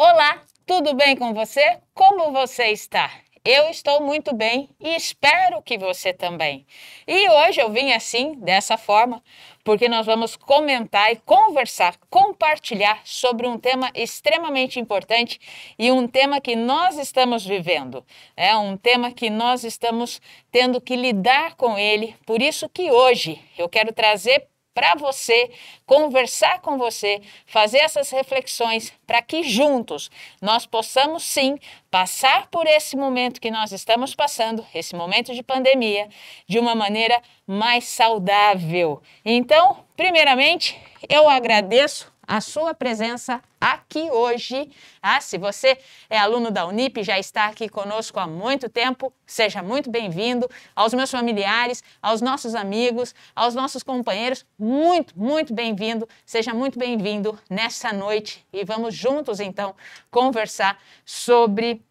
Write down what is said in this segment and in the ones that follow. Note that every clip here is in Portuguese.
Olá, tudo bem com você? Como você está? Eu estou muito bem e espero que você também. E hoje eu vim assim, dessa forma, porque nós vamos comentar e conversar, compartilhar sobre um tema extremamente importante e um tema que nós estamos vivendo. É um tema que nós estamos tendo que lidar com ele, por isso que hoje eu quero trazer para você, conversar com você, fazer essas reflexões para que juntos nós possamos sim passar por esse momento que nós estamos passando, esse momento de pandemia, de uma maneira mais saudável. Então, primeiramente, eu agradeço a sua presença aqui hoje. Se você é aluno da Unip, já está aqui conosco há muito tempo, seja muito bem-vindo. Aos meus familiares, aos nossos amigos, aos nossos companheiros, muito bem-vindo. Seja muito bem-vindo nessa noite e vamos juntos, então, conversar sobre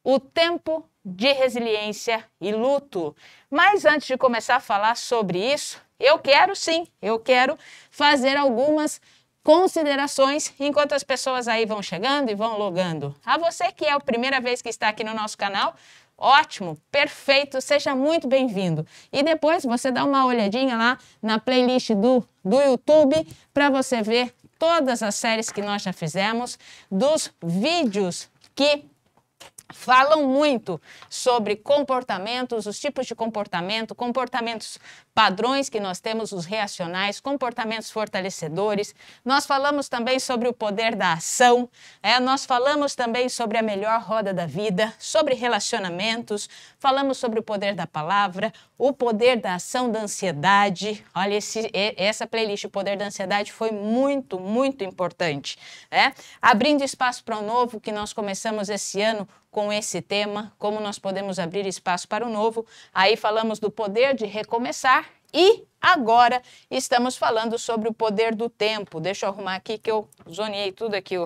o tempo de resiliência e luto. Mas antes de começar a falar sobre isso, eu quero fazer algumas considerações enquanto as pessoas aí vão chegando e vão logando. A você que é a primeira vez que está aqui no nosso canal, ótimo, perfeito, seja muito bem-vindo. E depois você dá uma olhadinha lá na playlist do YouTube para você ver todas as séries que nós já fizemos, dos vídeos que falam muito sobre comportamentos, os tipos de comportamento, comportamentos padrões que nós temos, os reacionais, comportamentos fortalecedores. Nós falamos também sobre o poder da ação, nós falamos também sobre a melhor roda da vida, sobre relacionamentos, falamos sobre o poder da palavra, o poder da ação da ansiedade. Olha, essa playlist, o poder da ansiedade, foi muito importante. Abrindo espaço para o novo, que nós começamos esse ano com esse tema, como nós podemos abrir espaço para o novo. Aí falamos do poder de recomeçar e agora estamos falando sobre o poder do tempo. Deixa eu arrumar aqui que eu zoneei tudo aqui,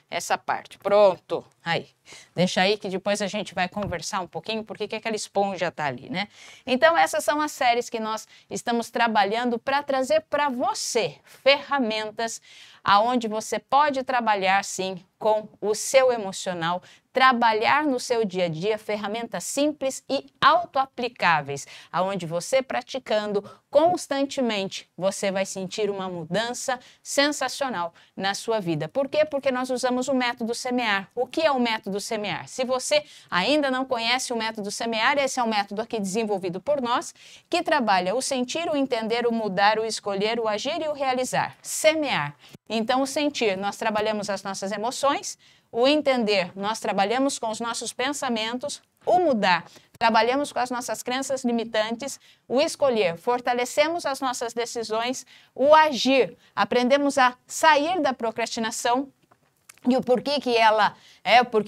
essa parte. Pronto, aí. Deixa aí que depois a gente vai conversar um pouquinho porque que aquela esponja tá ali, né? Então essas são as séries que nós estamos trabalhando para trazer para você ferramentas aonde você pode trabalhar sim com o seu emocional, trabalhar no seu dia a dia ferramentas simples e auto-aplicáveis, aonde você praticando constantemente, você vai sentir uma mudança sensacional na sua vida. Por quê? Porque nós usamos o método semear. O que é o método semear? Se você ainda não conhece o método semear, esse é um método aqui desenvolvido por nós, que trabalha o sentir, o entender, o mudar, o escolher, o agir e o realizar. Semear. Então, o sentir, nós trabalhamos as nossas emoções, o entender, nós trabalhamos com os nossos pensamentos, o mudar, trabalhamos com as nossas crenças limitantes, o escolher, fortalecemos as nossas decisões, o agir, aprendemos a sair da procrastinação e o porquê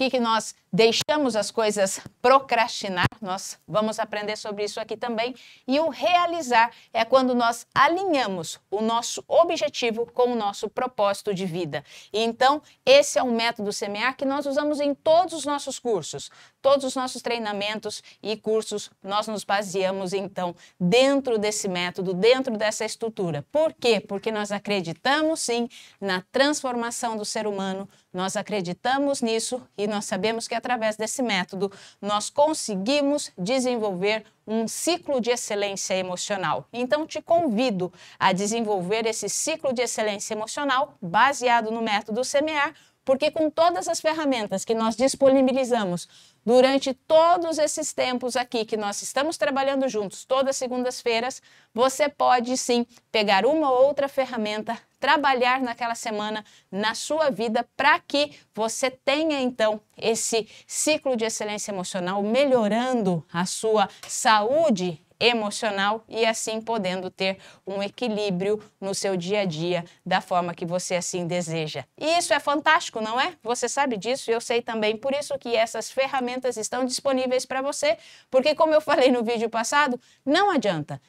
que nós deixamos as coisas procrastinar, nós vamos aprender sobre isso aqui também. E o realizar é quando nós alinhamos o nosso objetivo com o nosso propósito de vida. E então, esse é um método semear que nós usamos em todos os nossos cursos, todos os nossos treinamentos e cursos, nós nos baseamos então dentro desse método, dentro dessa estrutura. Por quê? Porque nós acreditamos sim na transformação do ser humano, nós acreditamos nisso e nós sabemos que através desse método nós conseguimos desenvolver um ciclo de excelência emocional. Então, te convido a desenvolver esse ciclo de excelência emocional baseado no método semear, porque com todas as ferramentas que nós disponibilizamos durante todos esses tempos aqui que nós estamos trabalhando juntos, todas as segundas-feiras, você pode sim pegar uma ou outra ferramenta, trabalhar naquela semana na sua vida para que você tenha então esse ciclo de excelência emocional, melhorando a sua saúde emocional e assim podendo ter um equilíbrio no seu dia a dia da forma que você assim deseja. E isso é fantástico, não é? Você sabe disso, eu sei também, por isso que essas ferramentas estão disponíveis para você, porque como eu falei no vídeo passado, não adianta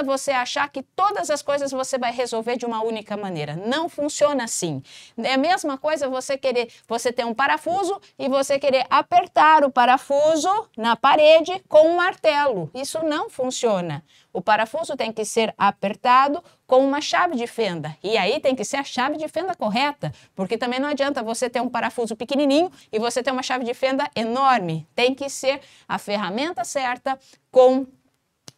você achar que todas as coisas você vai resolver de uma única maneira. Não funciona assim. É a mesma coisa você ter um parafuso e você querer apertar o parafuso na parede com um martelo. Isso não funciona. O parafuso tem que ser apertado com uma chave de fenda. E aí tem que ser a chave de fenda correta, porque também não adianta você ter um parafuso pequenininho e você ter uma chave de fenda enorme. Tem que ser a ferramenta certa com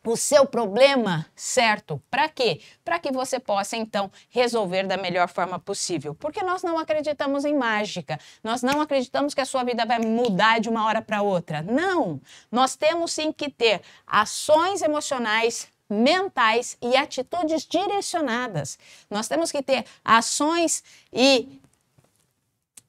o seu problema certo. Para quê? Para que você possa, então, resolver da melhor forma possível. Porque nós não acreditamos em mágica. Nós não acreditamos que a sua vida vai mudar de uma hora para outra. Não! Nós temos sim que ter ações emocionais, mentais e atitudes direcionadas. Nós temos que ter ações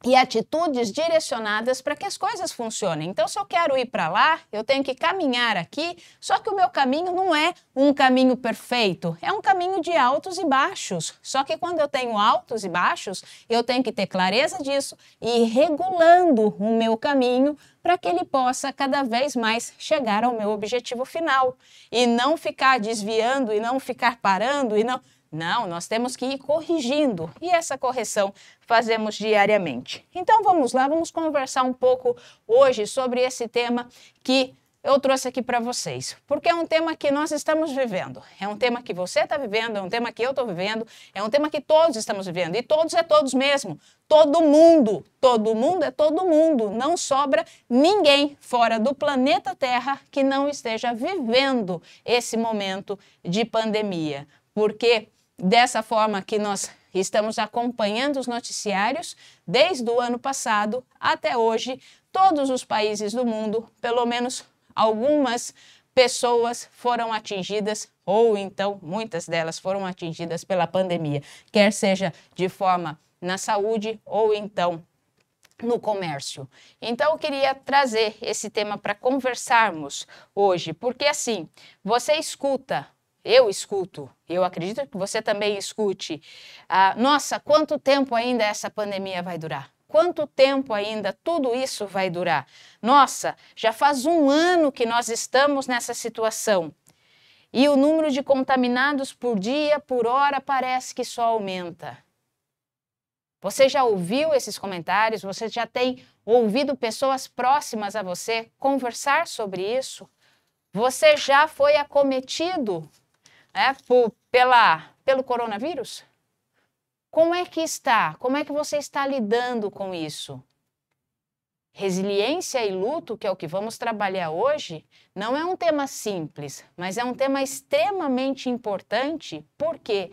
e atitudes direcionadas para que as coisas funcionem. Então, se eu quero ir para lá, eu tenho que caminhar aqui, só que o meu caminho não é um caminho perfeito, é um caminho de altos e baixos. Só que quando eu tenho altos e baixos, eu tenho que ter clareza disso e ir regulando o meu caminho para que ele possa cada vez mais chegar ao meu objetivo final. E não ficar desviando, e não ficar parando, e não... Não, nós temos que ir corrigindo e essa correção fazemos diariamente. Então vamos lá, vamos conversar um pouco hoje sobre esse tema que eu trouxe aqui para vocês, porque é um tema que nós estamos vivendo, é um tema que você está vivendo, é um tema que eu estou vivendo, é um tema que todos estamos vivendo, e todos é todos mesmo, todo mundo é todo mundo, não sobra ninguém fora do planeta Terra que não esteja vivendo esse momento de pandemia, porque dessa forma que nós estamos acompanhando os noticiários, desde o ano passado até hoje, todos os países do mundo, pelo menos algumas pessoas foram atingidas, ou então muitas delas foram atingidas pela pandemia, quer seja de forma na saúde ou então no comércio. Então eu queria trazer esse tema para conversarmos hoje, porque assim, você escuta, eu escuto, eu acredito que você também escute. Nossa, quanto tempo ainda essa pandemia vai durar? Quanto tempo ainda tudo isso vai durar? Nossa, já faz 1 ano que nós estamos nessa situação. E o número de contaminados por dia, por hora, parece que só aumenta. Você já ouviu esses comentários? Você já tem ouvido pessoas próximas a você conversar sobre isso? Você já foi acometido pelo coronavírus? Como é que está? Como é que você está lidando com isso? Resiliência e luto, que é o que vamos trabalhar hoje, não é um tema simples, mas é um tema extremamente importante. Por quê?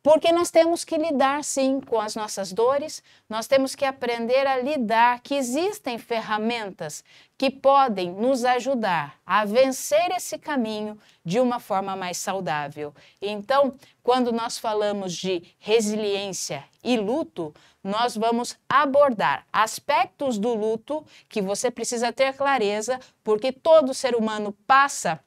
Porque nós temos que lidar, sim, com as nossas dores, nós temos que aprender a lidar, que existem ferramentas que podem nos ajudar a vencer esse caminho de uma forma mais saudável. Então, quando nós falamos de resiliência e luto, nós vamos abordar aspectos do luto que você precisa ter clareza, porque todo ser humano passa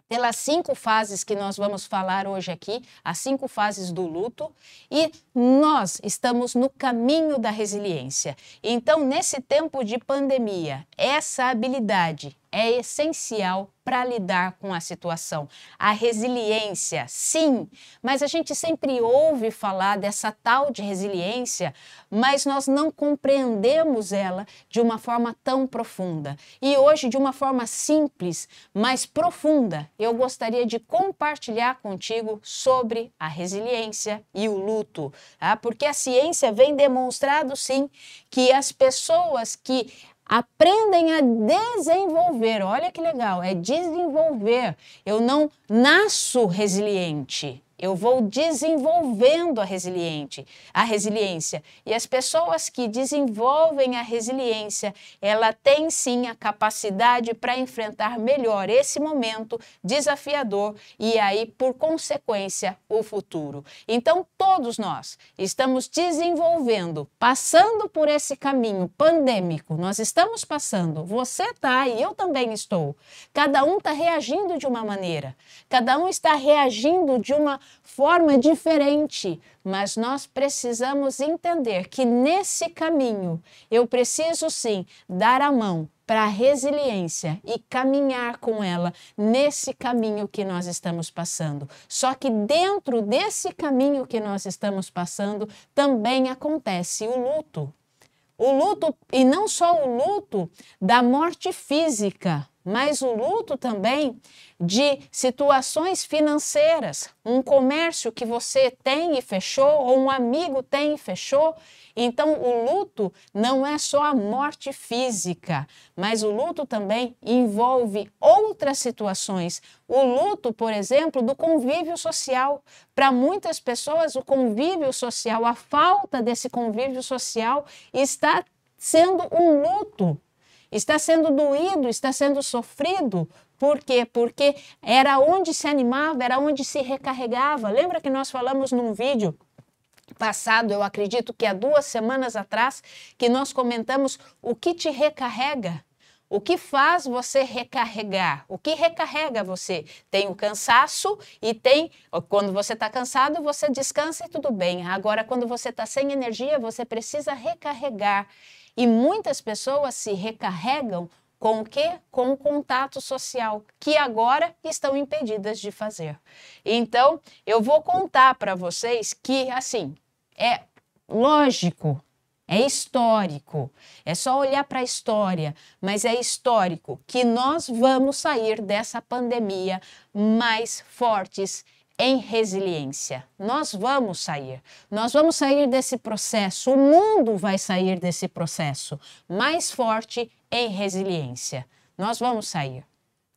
pelas 5 fases que nós vamos falar hoje aqui, as 5 fases do luto, e nós estamos no caminho da resiliência. Então, nesse tempo de pandemia, essa habilidade é essencial para lidar com a situação. A resiliência, sim, mas a gente sempre ouve falar dessa tal de resiliência, mas nós não compreendemos ela de uma forma tão profunda. E hoje, de uma forma simples, mas profunda, eu gostaria de compartilhar contigo sobre a resiliência e o luto, tá? Porque a ciência vem demonstrando, sim, que as pessoas que aprendem a desenvolver, olha que legal, é desenvolver. Eu não nasço resiliente, eu vou desenvolvendo a resiliência. E as pessoas que desenvolvem a resiliência, ela tem sim a capacidade para enfrentar melhor esse momento desafiador e aí, por consequência, o futuro. Então, todos nós estamos desenvolvendo, passando por esse caminho pandêmico, nós estamos passando, você está e eu também estou. Cada um está reagindo de uma maneira, cada um está reagindo de uma forma diferente, mas nós precisamos entender que nesse caminho eu preciso sim dar a mão para a resiliência e caminhar com ela nesse caminho que nós estamos passando. Só que dentro desse caminho que nós estamos passando também acontece o luto. O luto, e não só o luto da morte física, mas o luto também de situações financeiras, um comércio que você tem e fechou, ou um amigo tem e fechou. Então, o luto não é só a morte física, mas o luto também envolve outras situações. O luto, por exemplo, do convívio social. Para muitas pessoas, o convívio social, a falta desse convívio social está sendo um luto. Está sendo doído, está sendo sofrido. Por quê? Porque era onde se animava, era onde se recarregava. Lembra que nós falamos num vídeo passado, eu acredito que há 2 semanas atrás, que nós comentamos o que te recarrega? O que faz você recarregar? O que recarrega você? Tem o cansaço e tem... Quando você está cansado, você descansa e tudo bem. Agora, quando você está sem energia, você precisa recarregar. E muitas pessoas se recarregam com o quê? Com o contato social, que agora estão impedidas de fazer. Então, eu vou contar para vocês que, assim, é lógico, é histórico, é só olhar para a história, mas é histórico que nós vamos sair dessa pandemia mais fortes em resiliência. Nós vamos sair desse processo, o mundo vai sair desse processo mais forte em resiliência. Nós vamos sair.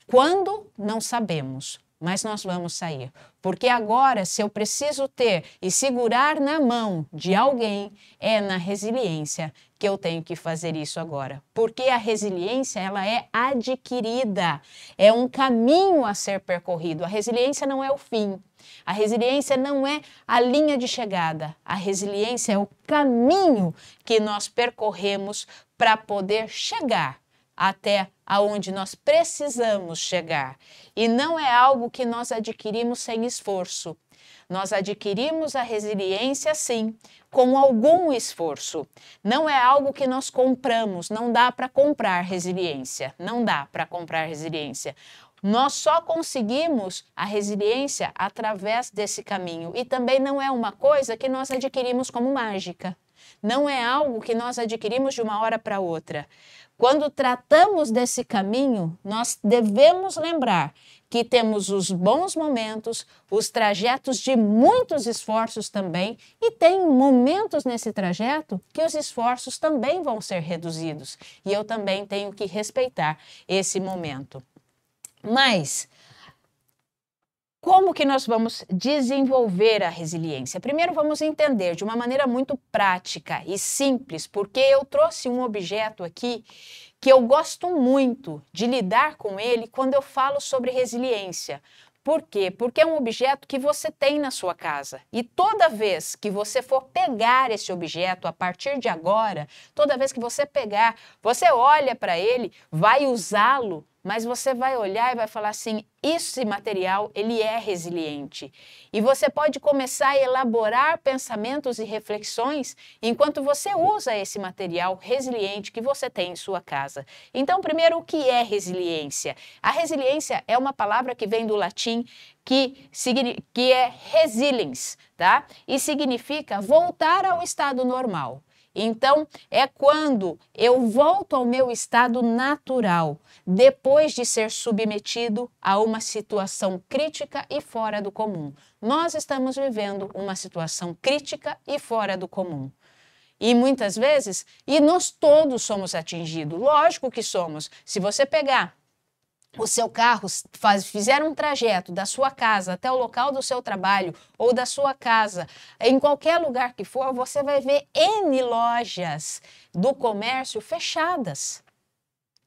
Quando? Não sabemos, mas nós vamos sair. Porque agora, se eu preciso ter e segurar na mão de alguém, é na resiliência que eu tenho que fazer isso agora. Porque a resiliência, ela é adquirida, é um caminho a ser percorrido. A resiliência não é o fim. A resiliência não é a linha de chegada. A resiliência é o caminho que nós percorremos para poder chegar até aonde nós precisamos chegar. E não é algo que nós adquirimos sem esforço. Nós adquirimos a resiliência, sim, com algum esforço. Não é algo que nós compramos, não dá para comprar resiliência, não dá para comprar resiliência. Nós só conseguimos a resiliência através desse caminho. E também não é uma coisa que nós adquirimos como mágica. Não é algo que nós adquirimos de uma hora para outra. Quando tratamos desse caminho, nós devemos lembrar que temos os bons momentos, os trajetos de muitos esforços também, e tem momentos nesse trajeto que os esforços também vão ser reduzidos. E eu também tenho que respeitar esse momento. Mas como que nós vamos desenvolver a resiliência? Primeiro vamos entender de uma maneira muito prática e simples, porque eu trouxe um objeto aqui que eu gosto muito de lidar com ele quando eu falo sobre resiliência. Por quê? Porque é um objeto que você tem na sua casa. E toda vez que você for pegar esse objeto, a partir de agora, toda vez que você pegar, você olha para ele, vai usá-lo, mas você vai olhar e vai falar assim, esse material, ele é resiliente. E você pode começar a elaborar pensamentos e reflexões enquanto você usa esse material resiliente que você tem em sua casa. Então, primeiro, o que é resiliência? A resiliência é uma palavra que vem do latim que é resiliens, tá? E significa voltar ao estado normal. Então, é quando eu volto ao meu estado natural, depois de ser submetido a uma situação crítica e fora do comum. Nós estamos vivendo uma situação crítica e fora do comum. E muitas vezes, e nós todos somos atingidos, lógico que somos. Se você pegar o seu carro, fizer um trajeto da sua casa até o local do seu trabalho ou da sua casa, em qualquer lugar que for, você vai ver N lojas do comércio fechadas,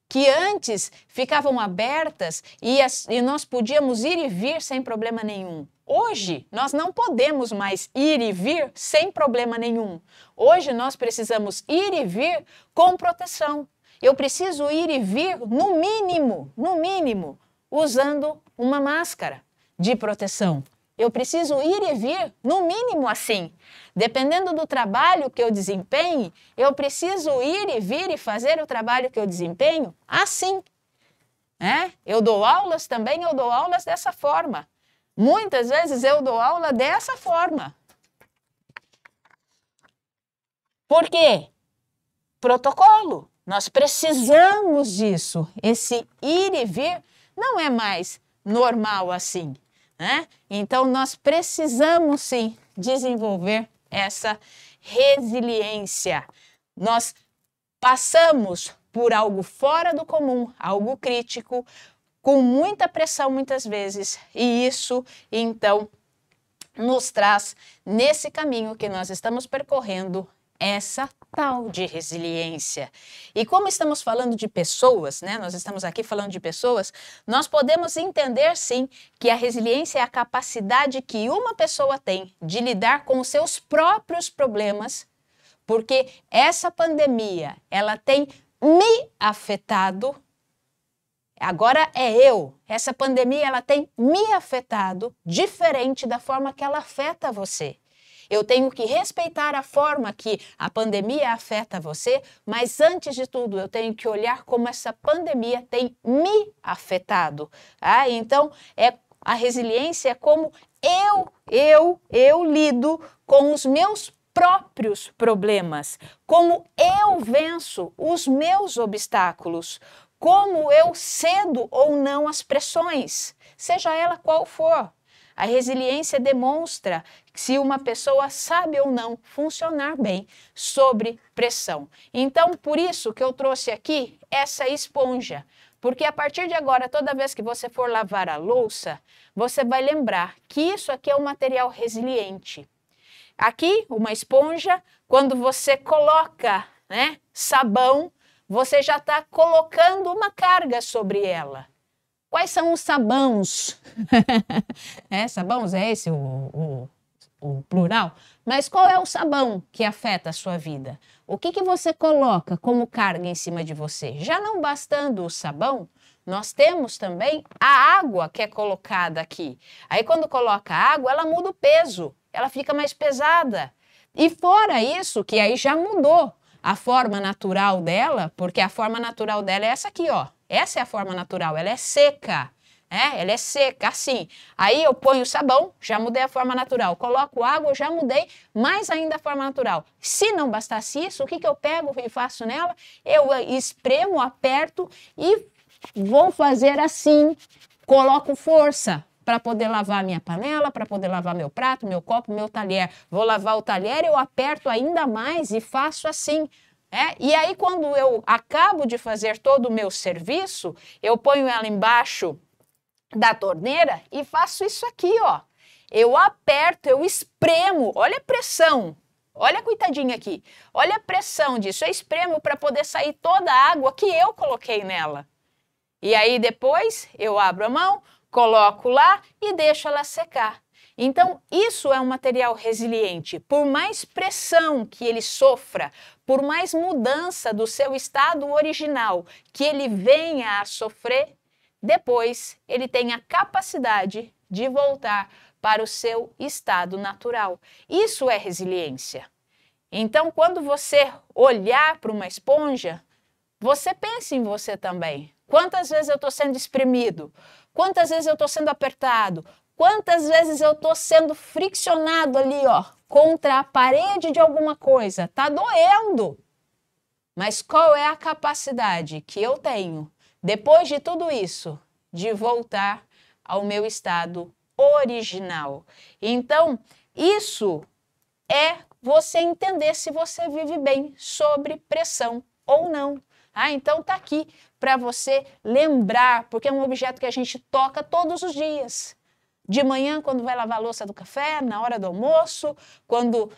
que antes ficavam abertas e nós podíamos ir e vir sem problema nenhum. Hoje, nós não podemos mais ir e vir sem problema nenhum. Hoje, nós precisamos ir e vir com proteção. Eu preciso ir e vir, no mínimo, usando uma máscara de proteção. Eu preciso ir e vir, no mínimo assim. Dependendo do trabalho que eu desempenhe, eu preciso ir e vir e fazer o trabalho que eu desempenho assim. Eu dou aulas também, eu dou aulas dessa forma. Muitas vezes eu dou aula dessa forma. Por quê? Protocolo. Nós precisamos disso. Esse ir e vir não é mais normal assim, né? Então, nós precisamos sim desenvolver essa resiliência. Nós passamos por algo fora do comum, algo crítico, com muita pressão muitas vezes, e isso, então, nos traz, nesse caminho que nós estamos percorrendo, essa tal de resiliência. E como estamos falando de pessoas, né? Nós estamos aqui falando de pessoas, nós podemos entender sim que a resiliência é a capacidade que uma pessoa tem de lidar com os seus próprios problemas, porque essa pandemia, ela tem me afetado. Agora é eu. Essa pandemia, ela tem me afetado diferente da forma que ela afeta você. Eu tenho que respeitar a forma que a pandemia afeta você, mas antes de tudo, eu tenho que olhar como essa pandemia tem me afetado. Então, a resiliência é como eu lido com os meus próprios problemas, como eu venço os meus obstáculos, como eu cedo ou não às pressões, seja ela qual for. A resiliência demonstra se uma pessoa sabe ou não funcionar bem sob pressão. Então, por isso que eu trouxe aqui essa esponja, porque a partir de agora, toda vez que você for lavar a louça, você vai lembrar que isso aqui é um material resiliente. Aqui, uma esponja, quando você coloca, né, sabão, você já está colocando uma carga sobre ela. Quais são os sabões? Sabões é esse o plural? Mas qual é o sabão que afeta a sua vida? O que você coloca como carga em cima de você? Já não bastando o sabão, nós temos também a água que é colocada aqui. Aí quando coloca a água, ela muda o peso, ela fica mais pesada. E fora isso, que aí já mudou a forma natural dela, porque a forma natural dela é essa aqui, ó. Essa é a forma natural, ela é seca, ela é seca, assim. Aí eu ponho sabão, já mudei a forma natural. Coloco água, já mudei mais ainda a forma natural. Se não bastasse isso, o que eu pego e faço nela? Eu espremo, aperto e vou fazer assim, coloco força para poder lavar minha panela, para poder lavar meu prato, meu copo, meu talher. Vou lavar o talher, eu aperto ainda mais e faço assim. E aí, quando eu acabo de fazer todo o meu serviço, eu ponho ela embaixo da torneira e faço isso aqui, ó. Eu aperto, eu espremo, olha a pressão, olha a coitadinha aqui, olha a pressão disso, eu espremo para poder sair toda a água que eu coloquei nela. E aí depois eu abro a mão, coloco lá e deixo ela secar. Então, isso é um material resiliente. Por mais pressão que ele sofra, por mais mudança do seu estado original que ele venha a sofrer, depois ele tem a capacidade de voltar para o seu estado natural. Isso é resiliência. Então, quando você olhar para uma esponja, você pensa em você também. Quantas vezes eu estou sendo espremido? Quantas vezes eu estou sendo apertado? Quantas vezes eu estou sendo friccionado ali, ó, contra a parede de alguma coisa? Tá doendo. Mas qual é a capacidade que eu tenho, depois de tudo isso, de voltar ao meu estado original? Então, isso é você entender se você vive bem sob pressão ou não. Então tá aqui para você lembrar, porque é um objeto que a gente toca todos os dias. De manhã, quando vai lavar a louça do café, na hora do almoço,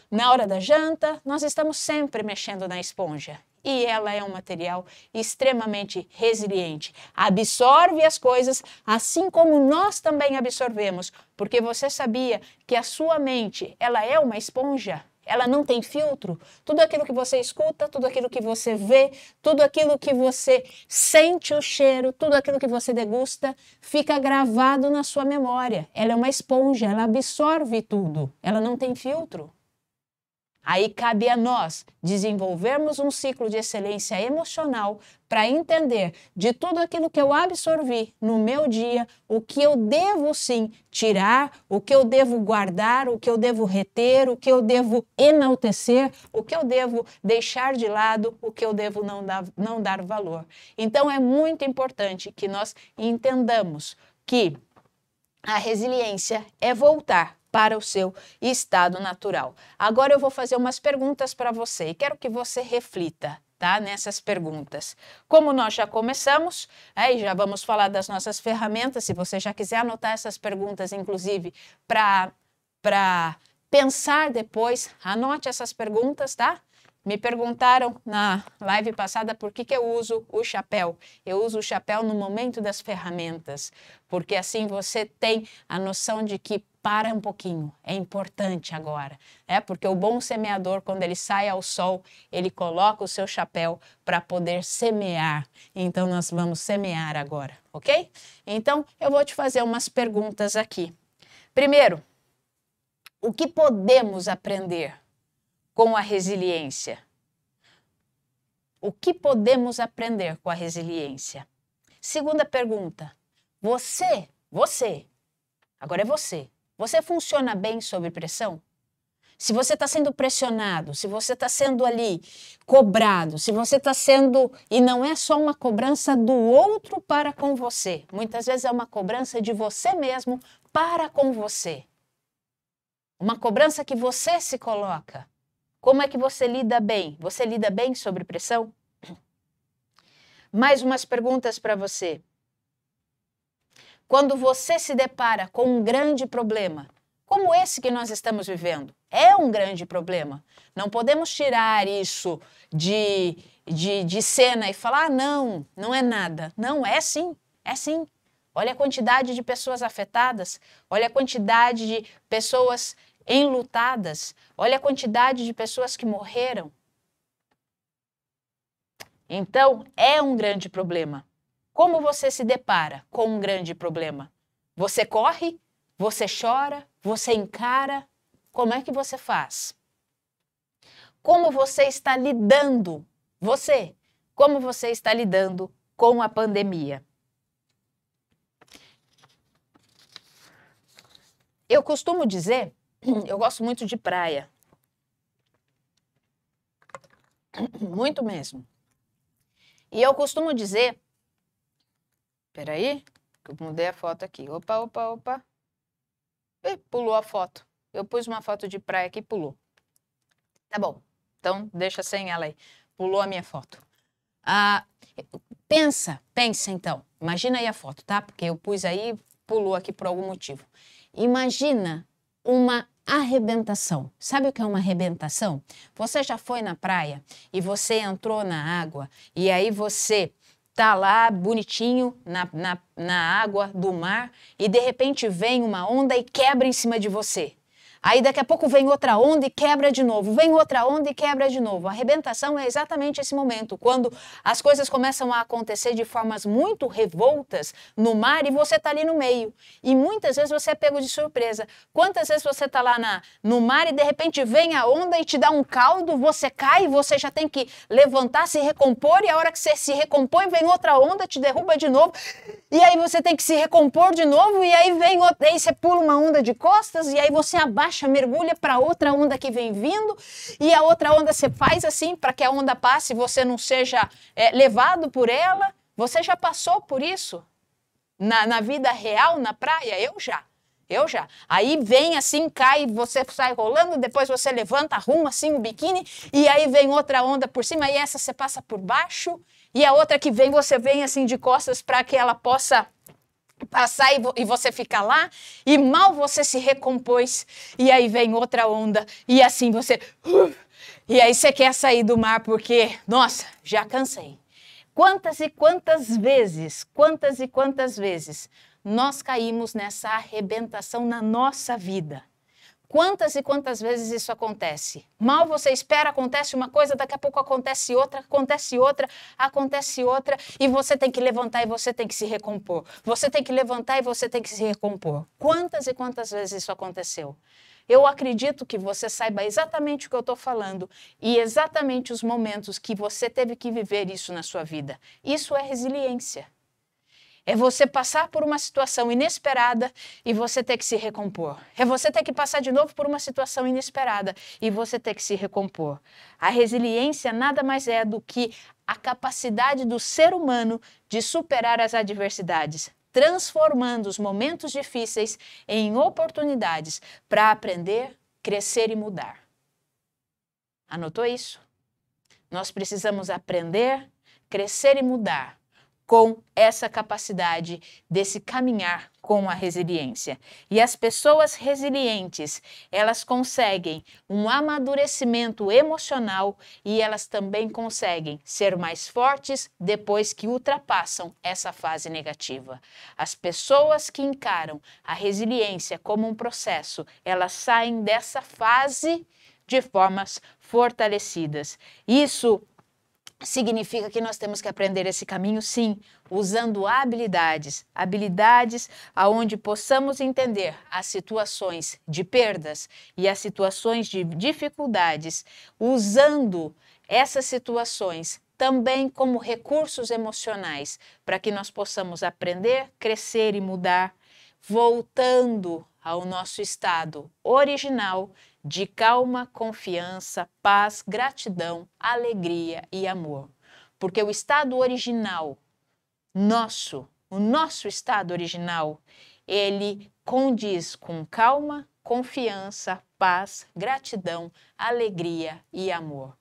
na hora da janta, nós estamos sempre mexendo na esponja. E ela é um material extremamente resiliente. Absorve as coisas, assim como nós também absorvemos. Porque você sabia que a sua mente, ela é uma esponja? Ela não tem filtro. Tudo aquilo que você escuta, tudo aquilo que você vê, tudo aquilo que você sente o cheiro, tudo aquilo que você degusta, fica gravado na sua memória. Ela é uma esponja, ela absorve tudo. Ela não tem filtro. Aí cabe a nós desenvolvermos um ciclo de excelência emocional para entender de tudo aquilo que eu absorvi no meu dia, o que eu devo sim tirar, o que eu devo guardar, o que eu devo reter, o que eu devo enaltecer, o que eu devo deixar de lado, o que eu devo não dar valor. Então é muito importante que nós entendamos que a resiliência é voltar para o seu estado natural. Agora eu vou fazer umas perguntas para você e quero que você reflita, tá, nessas perguntas. Como nós já começamos, aí já vamos falar das nossas ferramentas, se você já quiser anotar essas perguntas, inclusive, para pensar depois, anote essas perguntas, tá? Me perguntaram na live passada por que eu uso o chapéu. Eu uso o chapéu no momento das ferramentas, porque assim você tem a noção de que para um pouquinho, é importante agora. Porque o bom semeador, quando ele sai ao sol, ele coloca o seu chapéu para poder semear. Então, nós vamos semear agora, ok? Então, eu vou te fazer umas perguntas aqui. Primeiro, o que podemos aprender com a resiliência? O que podemos aprender com a resiliência? Segunda pergunta, agora é você funciona bem sob pressão? Se você está sendo pressionado, se você está sendo ali cobrado, se você está sendo... E não é só uma cobrança do outro para com você. Muitas vezes é uma cobrança de você mesmo para com você. Uma cobrança que você se coloca. Como é que você lida bem? Você lida bem sob pressão? Mais umas perguntas para você. Quando você se depara com um grande problema, como esse que nós estamos vivendo, é um grande problema. Não podemos tirar isso de cena e falar, não é nada. Não, é sim, é sim. Olha a quantidade de pessoas afetadas, olha a quantidade de pessoas enlutadas, olha a quantidade de pessoas que morreram. Então, é um grande problema. Como você se depara com um grande problema? Você corre? Você chora? Você encara? Como é que você faz? Como você está lidando? Como você está lidando com a pandemia? Eu costumo dizer, eu gosto muito de praia. Muito mesmo. E eu costumo dizer... Peraí, que eu mudei a foto aqui. Opa. Pulou a foto. Eu pus uma foto de praia aqui e pulou. Tá bom, então deixa sem ela aí. Pulou a minha foto. Pensa então. Imagina aí a foto, tá? Porque eu pus aí, pulou aqui por algum motivo. Imagina uma arrebentação. Sabe o que é uma arrebentação? Você já foi na praia e você entrou na água e aí você tá lá bonitinho na água do mar e de repente vem uma onda e quebra em cima de você. Aí daqui a pouco vem outra onda e quebra de novo, vem outra onda e quebra de novo. A arrebentação é exatamente esse momento, quando as coisas começam a acontecer de formas muito revoltas no mar e você está ali no meio. E muitas vezes você é pego de surpresa. Quantas vezes você está lá no mar e de repente vem a onda e te dá um caldo, você cai, você já tem que levantar, se recompor e a hora que você se recompõe vem outra onda, te derruba de novo e aí você tem que se recompor de novo e aí vem outra, aí você pula uma onda de costas e aí você abaixa, mergulha para outra onda que vem vindo e a outra onda você faz assim para que a onda passe e você não seja levado por ela. Você já passou por isso? Na vida real, na praia? Eu já. Aí vem assim, cai, você sai rolando, depois você levanta, arruma assim o biquíni e aí vem outra onda por cima e essa você passa por baixo e a outra que vem, você vem assim de costas para que ela possa passar e você fica lá e mal você se recompôs e aí vem outra onda e assim você... E aí você quer sair do mar porque, nossa, já cansei. Quantas e quantas vezes nós caímos nessa arrebentação na nossa vida? Quantas e quantas vezes isso acontece? Mal você espera, acontece uma coisa, daqui a pouco acontece outra, e você tem que levantar e você tem que se recompor. Você tem que levantar e você tem que se recompor. Quantas e quantas vezes isso aconteceu? Eu acredito que você saiba exatamente o que eu estou falando e exatamente os momentos que você teve que viver isso na sua vida. Isso é resiliência. É você passar por uma situação inesperada e você ter que se recompor. É você ter que passar de novo por uma situação inesperada e você ter que se recompor. A resiliência nada mais é do que a capacidade do ser humano de superar as adversidades, transformando os momentos difíceis em oportunidades para aprender, crescer e mudar. Anotou isso? Nós precisamos aprender, crescer e mudar com essa capacidade desse caminhar com a resiliência. E as pessoas resilientes, elas conseguem um amadurecimento emocional e elas também conseguem ser mais fortes depois que ultrapassam essa fase negativa. As pessoas que encaram a resiliência como um processo, elas saem dessa fase de formas fortalecidas. Isso significa que nós temos que aprender esse caminho, sim, usando habilidades aonde possamos entender as situações de perdas e as situações de dificuldades, usando essas situações também como recursos emocionais, para que nós possamos aprender, crescer e mudar, voltando ao nosso estado original de calma, confiança, paz, gratidão, alegria e amor. Porque o estado original o nosso estado original, ele condiz com calma, confiança, paz, gratidão, alegria e amor.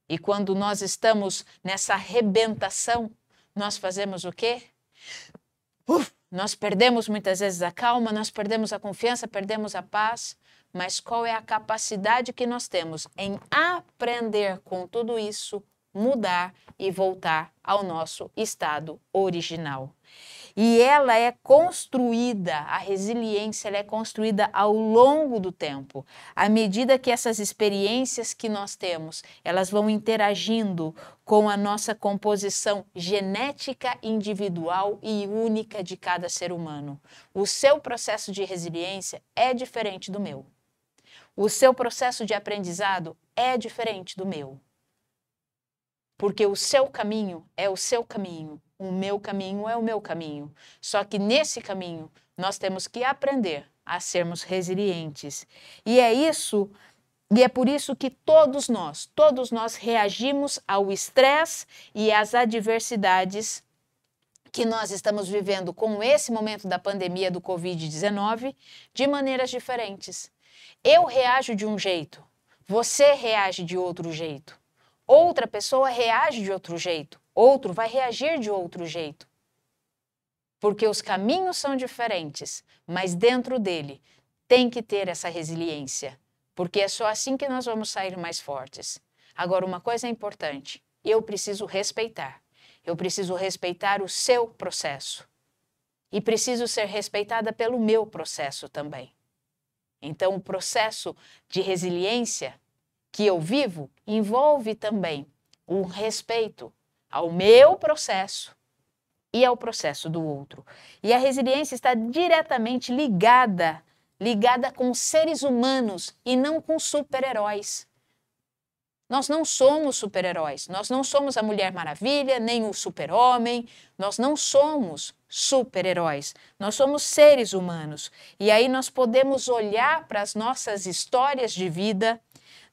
E quando nós estamos nessa arrebentação, nós fazemos o quê? Nós perdemos muitas vezes a calma, nós perdemos a confiança, perdemos a paz, mas qual é a capacidade que nós temos em aprender com tudo isso, mudar e voltar ao nosso estado original? E ela é construída, a resiliência ela é construída ao longo do tempo. À medida que essas experiências que nós temos, elas vão interagindo com a nossa composição genética individual e única de cada ser humano. O seu processo de resiliência é diferente do meu. O seu processo de aprendizado é diferente do meu. Porque o seu caminho é o seu caminho, o meu caminho é o meu caminho. Só que nesse caminho nós temos que aprender a sermos resilientes. E é por isso que todos nós reagimos ao estresse e às adversidades que nós estamos vivendo com esse momento da pandemia do Covid-19 de maneiras diferentes. Eu reajo de um jeito, você reage de outro jeito. Outra pessoa reage de outro jeito, outro vai reagir de outro jeito. Porque os caminhos são diferentes, mas dentro dele tem que ter essa resiliência, porque é só assim que nós vamos sair mais fortes. Agora, uma coisa é importante, eu preciso respeitar o seu processo e preciso ser respeitada pelo meu processo também. Então, o processo de resiliência que eu vivo envolve também um respeito ao meu processo e ao processo do outro. E a resiliência está diretamente ligada com seres humanos e não com super-heróis. Nós não somos super-heróis, nós não somos a Mulher Maravilha, nem o Super-Homem, nós não somos super-heróis, nós somos seres humanos. E aí nós podemos olhar para as nossas histórias de vida,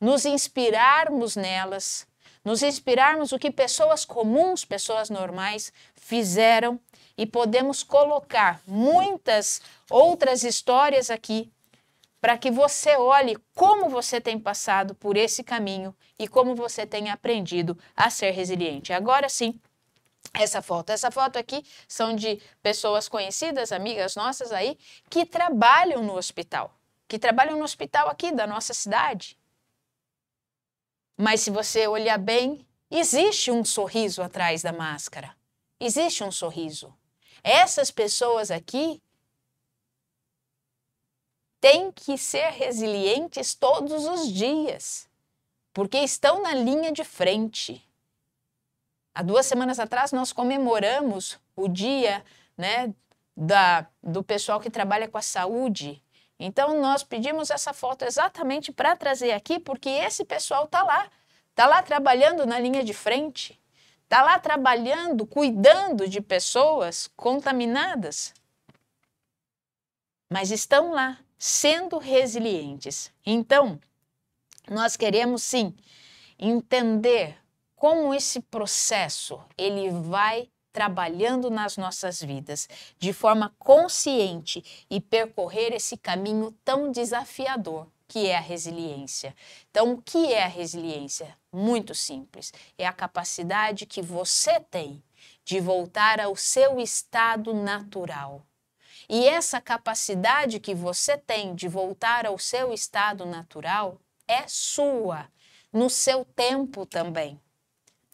nos inspirarmos nelas, nos inspirarmos o que pessoas comuns, pessoas normais fizeram e podemos colocar muitas outras histórias aqui para que você olhe como você tem passado por esse caminho e como você tem aprendido a ser resiliente. Agora sim, essa foto aqui são de pessoas conhecidas, amigas nossas aí, que trabalham no hospital aqui da nossa cidade. Mas se você olhar bem, existe um sorriso atrás da máscara. Existe um sorriso. Essas pessoas aqui têm que ser resilientes todos os dias, porque estão na linha de frente. Há 2 semanas atrás nós comemoramos o dia, do pessoal que trabalha com a saúde. Então, nós pedimos essa foto exatamente para trazer aqui, porque esse pessoal está lá trabalhando na linha de frente, está lá trabalhando, cuidando de pessoas contaminadas, mas estão lá, sendo resilientes. Então, nós queremos sim entender como esse processo ele vai trabalhando nas nossas vidas de forma consciente e percorrer esse caminho tão desafiador que é a resiliência. Então, o que é a resiliência? Muito simples. É a capacidade que você tem de voltar ao seu estado natural. E essa capacidade que você tem de voltar ao seu estado natural é sua, no seu tempo também.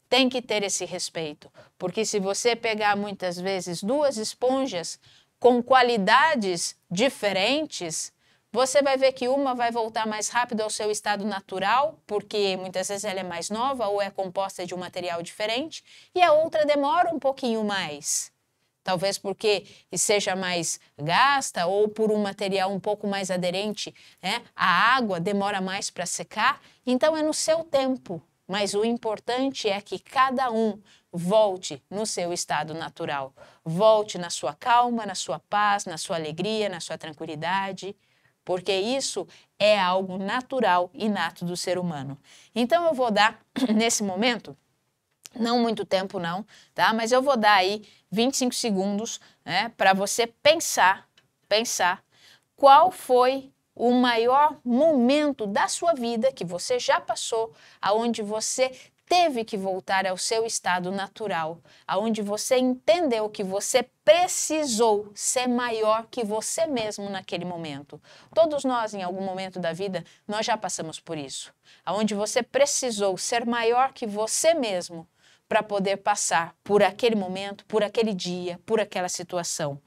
Tem que ter esse respeito, porque se você pegar muitas vezes duas esponjas com qualidades diferentes, você vai ver que uma vai voltar mais rápido ao seu estado natural, porque muitas vezes ela é mais nova ou é composta de um material diferente, e a outra demora um pouquinho mais. Talvez porque seja mais gasta ou por um material um pouco mais aderente, né? A água demora mais para secar, então é no seu tempo. Mas o importante é que cada um volte no seu estado natural. Volte na sua calma, na sua paz, na sua alegria, na sua tranquilidade, porque isso é algo natural, inato do ser humano. Então eu vou dar, nesse momento, não muito tempo não, tá? Mas eu vou dar aí 25 segundos, né, para você pensar qual foi o maior momento da sua vida que você já passou, aonde você teve que voltar ao seu estado natural, aonde você entendeu que você precisou ser maior que você mesmo naquele momento. Todos nós, em algum momento da vida, nós já passamos por isso, aonde você precisou ser maior que você mesmo para poder passar por aquele momento, por aquele dia, por aquela situação.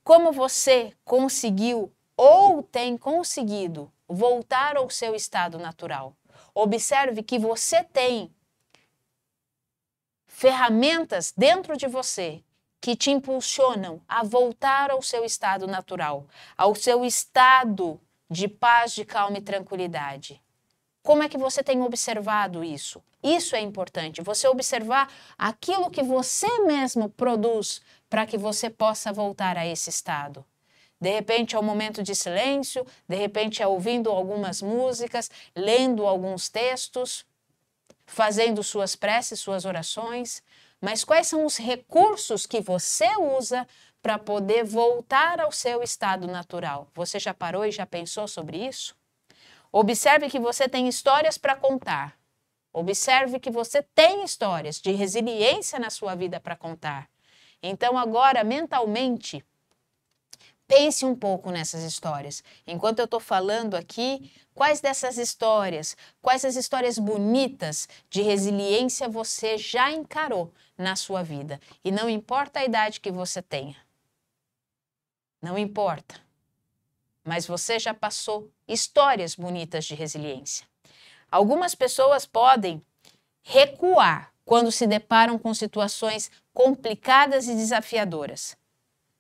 Como você conseguiu ou tem conseguido voltar ao seu estado natural? Observe que você tem ferramentas dentro de você que te impulsionam a voltar ao seu estado natural, ao seu estado de paz, de calma e tranquilidade. Como é que você tem observado isso? Isso é importante, você observar aquilo que você mesmo produz para que você possa voltar a esse estado. De repente é um momento de silêncio, de repente é ouvindo algumas músicas, lendo alguns textos, fazendo suas preces, suas orações. Mas quais são os recursos que você usa para poder voltar ao seu estado natural? Você já parou e já pensou sobre isso? Observe que você tem histórias para contar. Observe que você tem histórias de resiliência na sua vida para contar. Então agora, mentalmente, pense um pouco nessas histórias. Enquanto eu estou falando aqui, quais dessas histórias, quais as histórias bonitas de resiliência você já encarou na sua vida? E não importa a idade que você tenha. Não importa. Mas você já passou histórias bonitas de resiliência. Algumas pessoas podem recuar quando se deparam com situações complicadas e desafiadoras.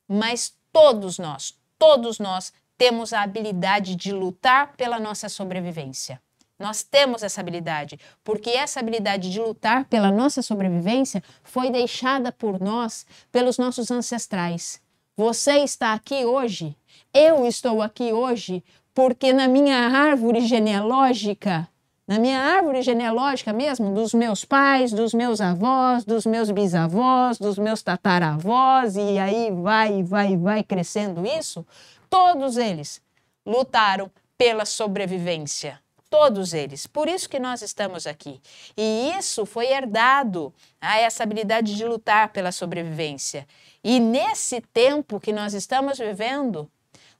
Mas todos nós temos a habilidade de lutar pela nossa sobrevivência. Nós temos essa habilidade, porque essa habilidade de lutar pela nossa sobrevivência foi deixada por nós, pelos nossos ancestrais. Você está aqui hoje, eu estou aqui hoje, porque na minha árvore genealógica mesmo, dos meus pais, dos meus avós, dos meus bisavós, dos meus tataravós, e aí vai crescendo isso, todos eles lutaram pela sobrevivência. Todos eles. Por isso que nós estamos aqui. E isso foi herdado, essa habilidade de lutar pela sobrevivência. E nesse tempo que nós estamos vivendo,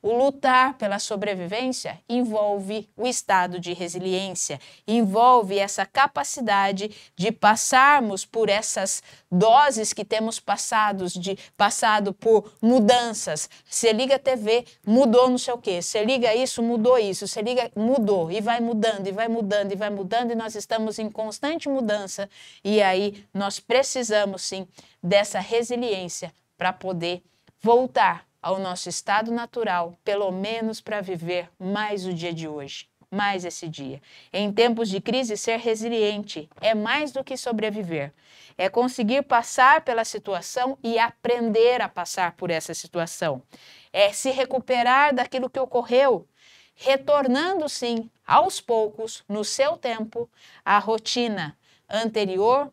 o lutar pela sobrevivência envolve o estado de resiliência, envolve essa capacidade de passarmos por essas doses que temos passado por mudanças. Você liga a TV, mudou não sei o quê. Você liga isso, mudou isso. Você liga, mudou. E vai mudando, e vai mudando, e vai mudando. E nós estamos em constante mudança. E aí nós precisamos, sim, dessa resiliência para poder voltar ao nosso estado natural, pelo menos para viver mais o dia de hoje, mais esse dia. Em tempos de crise, ser resiliente é mais do que sobreviver. É conseguir passar pela situação e aprender a passar por essa situação. É se recuperar daquilo que ocorreu, retornando, sim, aos poucos, no seu tempo, à rotina anterior,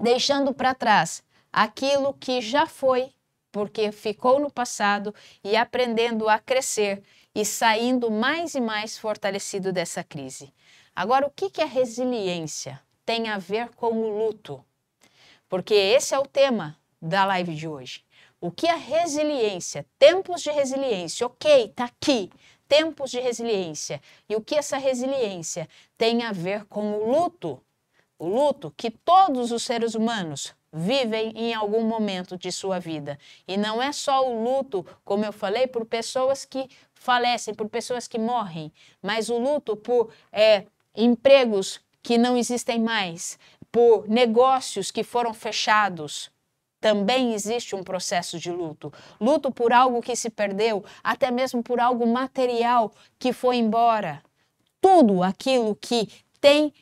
deixando para trás aquilo que já foi, porque ficou no passado, e aprendendo a crescer e saindo mais e mais fortalecido dessa crise. Agora, o que a resiliência tem a ver com o luto? Porque esse é o tema da live de hoje. O que a resiliência, tempos de resiliência, ok, tá aqui, tempos de resiliência. E o que essa resiliência tem a ver com o luto? O luto que todos os seres humanos vivem em algum momento de sua vida. E não é só o luto, como eu falei, por pessoas que falecem, por pessoas que morrem, mas o luto por empregos que não existem mais, por negócios que foram fechados. Também existe um processo de luto. Luto por algo que se perdeu, até mesmo por algo material que foi embora. Tudo aquilo que tem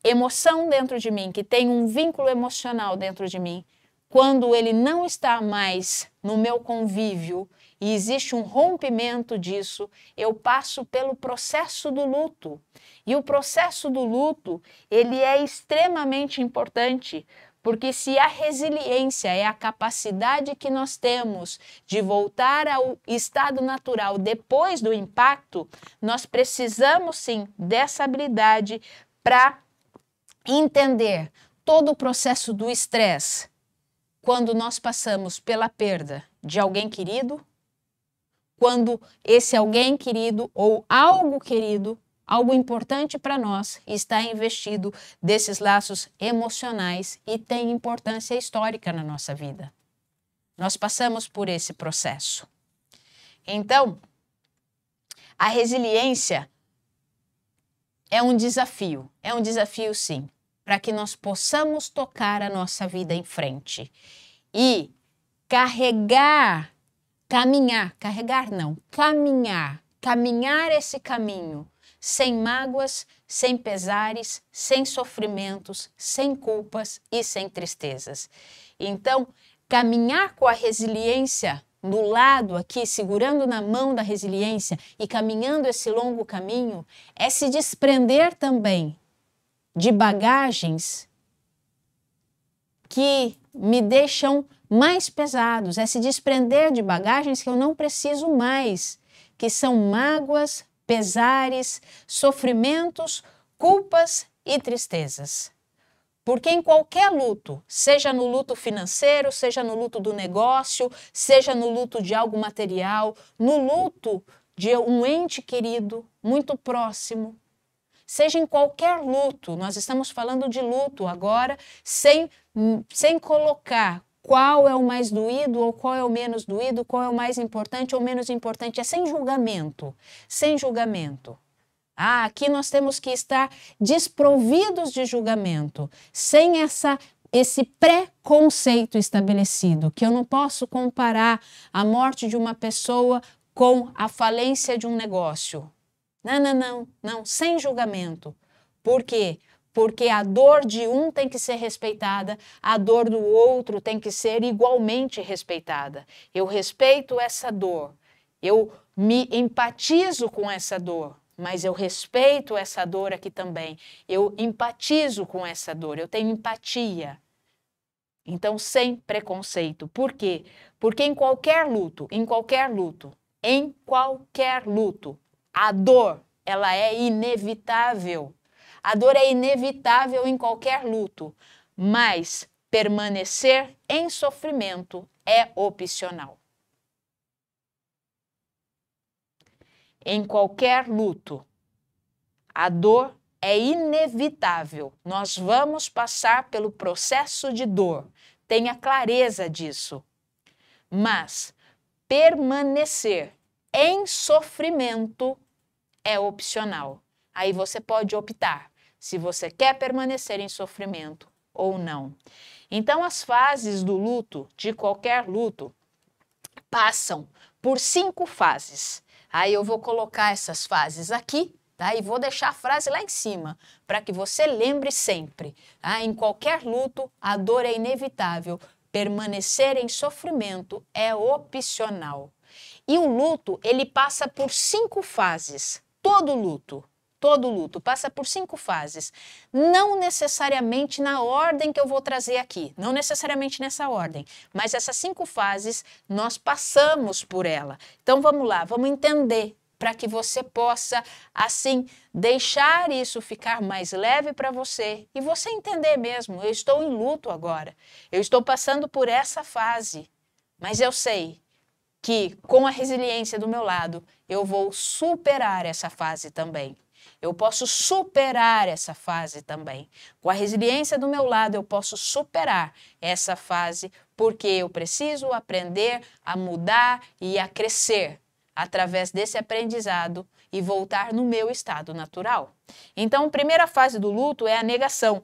emoção dentro de mim, que tem um vínculo emocional dentro de mim, quando ele não está mais no meu convívio e existe um rompimento disso, eu passo pelo processo do luto. E o processo do luto, ele é extremamente importante, porque se a resiliência é a capacidade que nós temos de voltar ao estado natural depois do impacto, nós precisamos sim dessa habilidade para entender todo o processo do estresse quando nós passamos pela perda de alguém querido, quando esse alguém querido ou algo querido, algo importante para nós, está investido desses laços emocionais e tem importância histórica na nossa vida. Nós passamos por esse processo. Então, a resiliência é um desafio sim, para que nós possamos tocar a nossa vida em frente e caminhar esse caminho sem mágoas, sem pesares, sem sofrimentos, sem culpas e sem tristezas. Então, caminhar com a resiliência do lado aqui, segurando na mão da resiliência e caminhando esse longo caminho, é se desprender também de bagagens que me deixam mais pesados, é se desprender de bagagens que eu não preciso mais, que são mágoas, pesares, sofrimentos, culpas e tristezas. Porque em qualquer luto, seja no luto financeiro, seja no luto do negócio, seja no luto de algo material, no luto de um ente querido, muito próximo, seja em qualquer luto, nós estamos falando de luto agora, sem colocar qual é o mais doído ou qual é o menos doído, qual é o mais importante ou menos importante, é sem julgamento, sem julgamento. Aqui nós temos que estar desprovidos de julgamento, sem esse preconceito estabelecido, que eu não posso comparar a morte de uma pessoa com a falência de um negócio. Não, sem julgamento. Por quê? Porque a dor de um tem que ser respeitada, a dor do outro tem que ser igualmente respeitada. Eu respeito essa dor, eu me empatizo com essa dor, mas eu respeito essa dor aqui também. Eu empatizo com essa dor, eu tenho empatia. Então, sem preconceito. Por quê? Porque em qualquer luto, a dor, ela é inevitável. A dor é inevitável em qualquer luto, mas permanecer em sofrimento é opcional. Em qualquer luto, a dor é inevitável. Nós vamos passar pelo processo de dor. Tenha clareza disso. Mas permanecer em sofrimento é opcional. Aí você pode optar se você quer permanecer em sofrimento ou não. Então, as fases do luto, de qualquer luto, passam por 5 fases. Aí eu vou colocar essas fases aqui, tá? E vou deixar a frase lá em cima, para que você lembre sempre. Tá? Em qualquer luto, a dor é inevitável. Permanecer em sofrimento é opcional. E o luto, ele passa por 5 fases. Todo luto passa por 5 fases. Não necessariamente na ordem que eu vou trazer aqui, não necessariamente nessa ordem, mas essas 5 fases nós passamos por ela. Então vamos lá, vamos entender para que você possa, assim, deixar isso ficar mais leve para você e você entender mesmo, eu estou em luto agora, eu estou passando por essa fase, mas eu sei que com a resiliência do meu lado, eu vou superar essa fase também. Eu posso superar essa fase também. Com a resiliência do meu lado, eu posso superar essa fase porque eu preciso aprender a mudar e a crescer através desse aprendizado e voltar no meu estado natural. Então, a primeira fase do luto é a negação.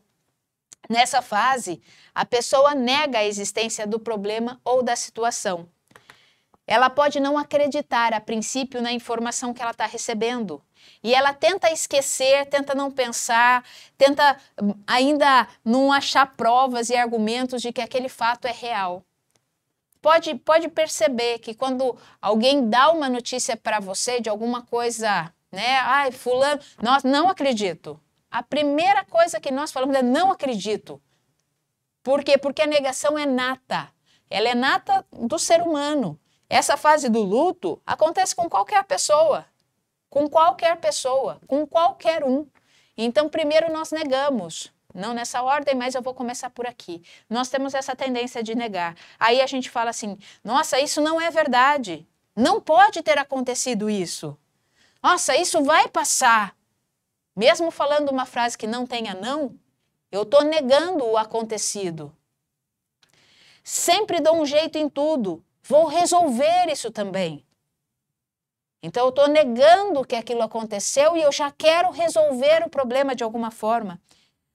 Nessa fase, a pessoa nega a existência do problema ou da situação. Ela pode não acreditar a princípio na informação que ela está recebendo. E ela tenta esquecer, tenta não pensar, tenta ainda não achar provas e argumentos de que aquele fato é real. Pode perceber que quando alguém dá uma notícia para você de alguma coisa, né? Ai, fulano, nós não acredito. A primeira coisa que nós falamos é não acredito. Por quê? Porque a negação é nata. Ela é nata do ser humano. Essa fase do luto acontece com qualquer pessoa. Com qualquer um. Então, primeiro nós negamos. Não nessa ordem, mas eu vou começar por aqui. Nós temos essa tendência de negar. Aí a gente fala assim, nossa, isso não é verdade. Não pode ter acontecido isso. Nossa, isso vai passar. Mesmo falando uma frase que não tenha não, eu estou negando o acontecido. Sempre dou um jeito em tudo. Vou resolver isso também. Então, eu estou negando que aquilo aconteceu e eu já quero resolver o problema de alguma forma.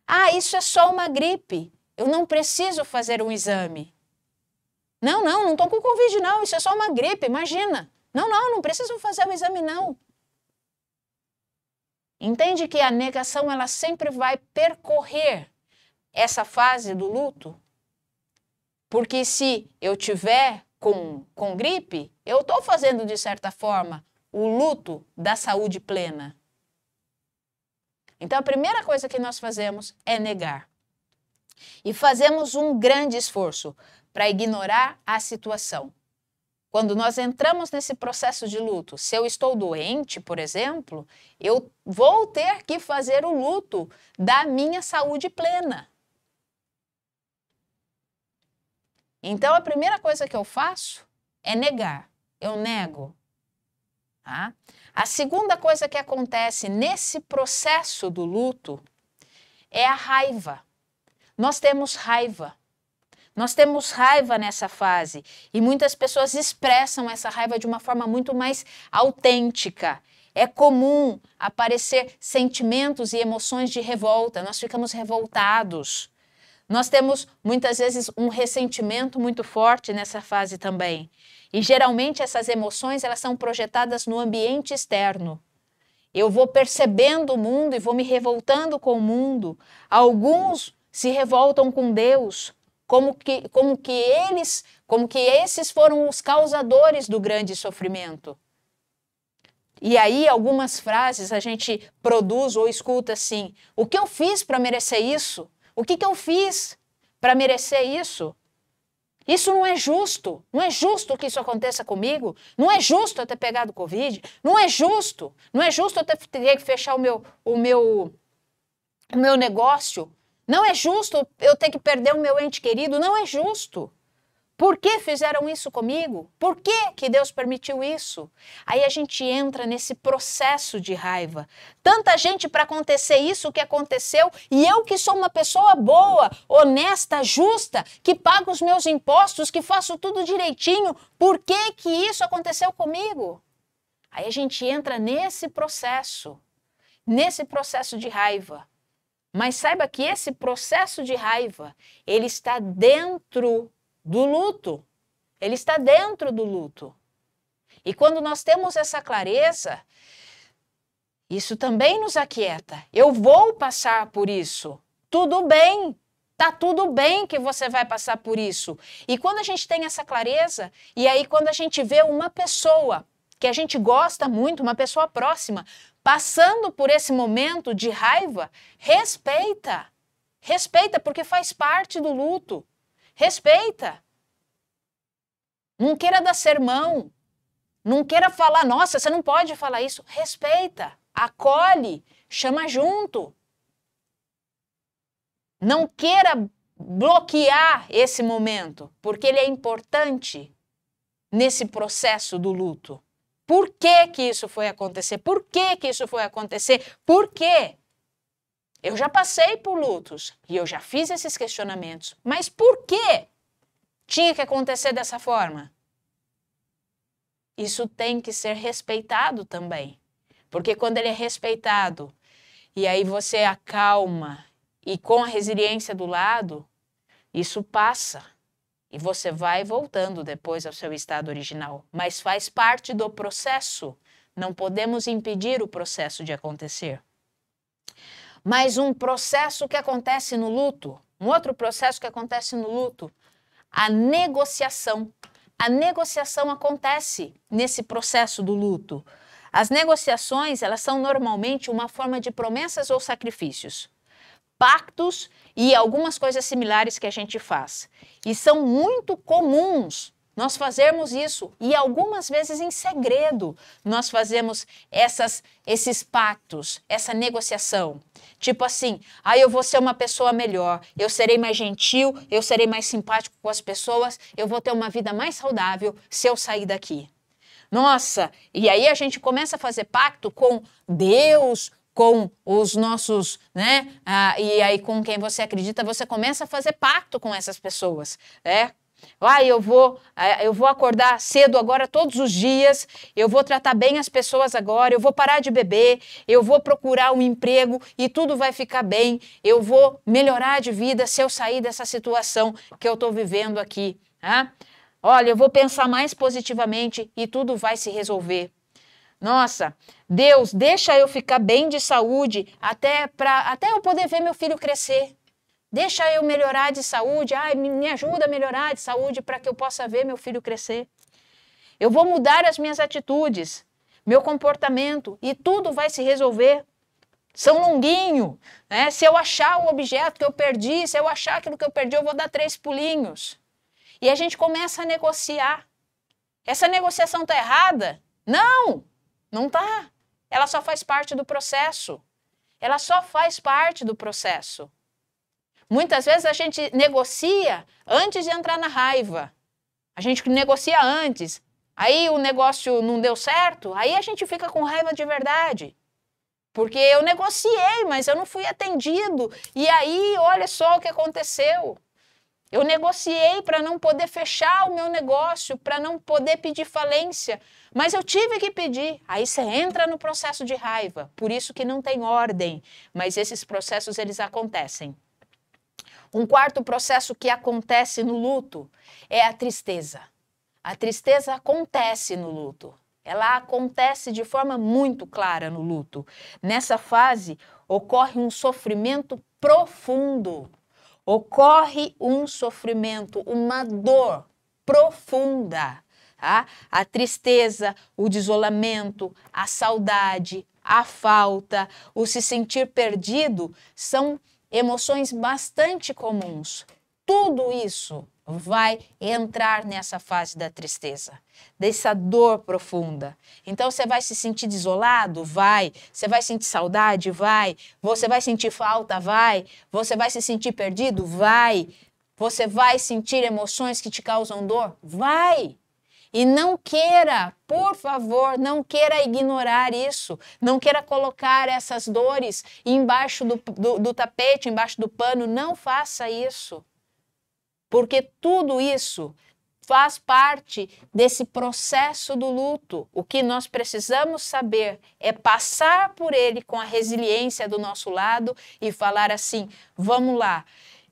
Ah, isso é só uma gripe. Eu não preciso fazer um exame. Não estou com Covid, não. Isso é só uma gripe, imagina. Não preciso fazer o exame, não. Entende que a negação, ela sempre vai percorrer essa fase do luto? Porque se eu tiver com gripe, eu estou fazendo, de certa forma, o luto da saúde plena. Então, a primeira coisa que nós fazemos é negar. E fazemos um grande esforço para ignorar a situação. Quando nós entramos nesse processo de luto, se eu estou doente, por exemplo, eu vou ter que fazer o luto da minha saúde plena. Então, a primeira coisa que eu faço é negar. Eu nego. Tá? A segunda coisa que acontece nesse processo do luto é a raiva. Nós temos raiva. Nós temos raiva nessa fase e muitas pessoas expressam essa raiva de uma forma muito mais autêntica. É comum aparecer sentimentos e emoções de revolta, nós ficamos revoltados. Nós temos muitas vezes um ressentimento muito forte nessa fase também. E geralmente essas emoções elas são projetadas no ambiente externo. Eu vou percebendo o mundo e vou me revoltando com o mundo. Alguns se revoltam com Deus, como que esses foram os causadores do grande sofrimento. E aí algumas frases a gente produz ou escuta assim, o que eu fiz para merecer isso? O que eu fiz para merecer isso? Isso não é justo. Não é justo que isso aconteça comigo. Não é justo eu ter pegado Covid. Não é justo. Não é justo eu ter que fechar o meu negócio. Não é justo eu ter que perder o meu ente querido. Não é justo. Por que fizeram isso comigo? Por que Deus permitiu isso? Aí a gente entra nesse processo de raiva. Tanta gente para acontecer isso que aconteceu e eu que sou uma pessoa boa, honesta, justa, que pago os meus impostos, que faço tudo direitinho, por que isso aconteceu comigo? Aí a gente entra nesse processo de raiva. Mas saiba que esse processo de raiva, ele está dentro do luto. ele está dentro do luto. E quando nós temos essa clareza, isso também nos aquieta. Eu vou passar por isso. Tudo bem. Tá tudo bem que você vai passar por isso. E quando a gente tem essa clareza, e aí quando a gente vê uma pessoa que a gente gosta muito, uma pessoa próxima, passando por esse momento de raiva, respeita. Respeita, porque faz parte do luto. Respeita. Não queira dar sermão. Não queira falar, nossa, você não pode falar isso. Respeita, acolhe, chama junto. Não queira bloquear esse momento, porque ele é importante nesse processo do luto. Por que que isso foi acontecer? Por que que isso foi acontecer? Por quê? Eu já passei por lutos e eu já fiz esses questionamentos. Mas por que tinha que acontecer dessa forma? Isso tem que ser respeitado também. Porque quando ele é respeitado e aí você acalma e com a resiliência do lado, isso passa. E você vai voltando depois ao seu estado original. Mas faz parte do processo. Não podemos impedir o processo de acontecer. Mas um processo que acontece no luto, um outro processo que acontece no luto, a negociação. A negociação acontece nesse processo do luto. As negociações, elas são normalmente uma forma de promessas ou sacrifícios, pactos e algumas coisas similares que a gente faz. E são muito comuns nós fazermos isso, e algumas vezes em segredo nós fazemos esses pactos, essa negociação. Tipo assim, eu vou ser uma pessoa melhor, eu serei mais gentil, eu serei mais simpático com as pessoas, eu vou ter uma vida mais saudável se eu sair daqui. Nossa, e aí a gente começa a fazer pacto com Deus, com os nossos, né? E aí com quem você acredita, você começa a fazer pacto com essas pessoas, né? Eu vou acordar cedo agora todos os dias, eu vou tratar bem as pessoas agora, eu vou parar de beber, eu vou procurar um emprego e tudo vai ficar bem, eu vou melhorar de vida se eu sair dessa situação que eu estou vivendo aqui. Tá? Olha, eu vou pensar mais positivamente e tudo vai se resolver. Nossa, Deus, deixa eu ficar bem de saúde até eu poder ver meu filho crescer. Deixa eu melhorar de saúde, me ajuda a melhorar de saúde para que eu possa ver meu filho crescer. Eu vou mudar as minhas atitudes, meu comportamento e tudo vai se resolver. São Longuinho, né? Se eu achar o objeto que eu perdi, se eu achar aquilo que eu perdi, eu vou dar 3 pulinhos. E a gente começa a negociar. Essa negociação está errada? Não, não está. Ela só faz parte do processo. Ela só faz parte do processo. Muitas vezes a gente negocia antes de entrar na raiva. A gente negocia antes. Aí o negócio não deu certo, aí a gente fica com raiva de verdade. Porque eu negociei, mas eu não fui atendido. E aí, olha só o que aconteceu. Eu negociei para não poder fechar o meu negócio, para não poder pedir falência. Mas eu tive que pedir. Aí você entra no processo de raiva. Por isso que não tem ordem. Mas esses processos, eles acontecem. Um quarto processo que acontece no luto é a tristeza. A tristeza acontece no luto. Ela acontece de forma muito clara no luto. Nessa fase, ocorre um sofrimento profundo. Ocorre um sofrimento, uma dor profunda. Tá? A tristeza, o desolamento, a saudade, a falta, o se sentir perdido são emoções bastante comuns. Tudo isso vai entrar nessa fase da tristeza, dessa dor profunda. Então você vai se sentir desolado? Vai. Você vai sentir saudade? Vai. Você vai sentir falta? Vai. Você vai se sentir perdido? Vai. Você vai sentir emoções que te causam dor? Vai. E não queira, por favor, não queira ignorar isso. Não queira colocar essas dores embaixo do tapete, embaixo do pano. Não faça isso. Porque tudo isso faz parte desse processo do luto. O que nós precisamos saber é passar por ele com a resiliência do nosso lado e falar assim, vamos lá,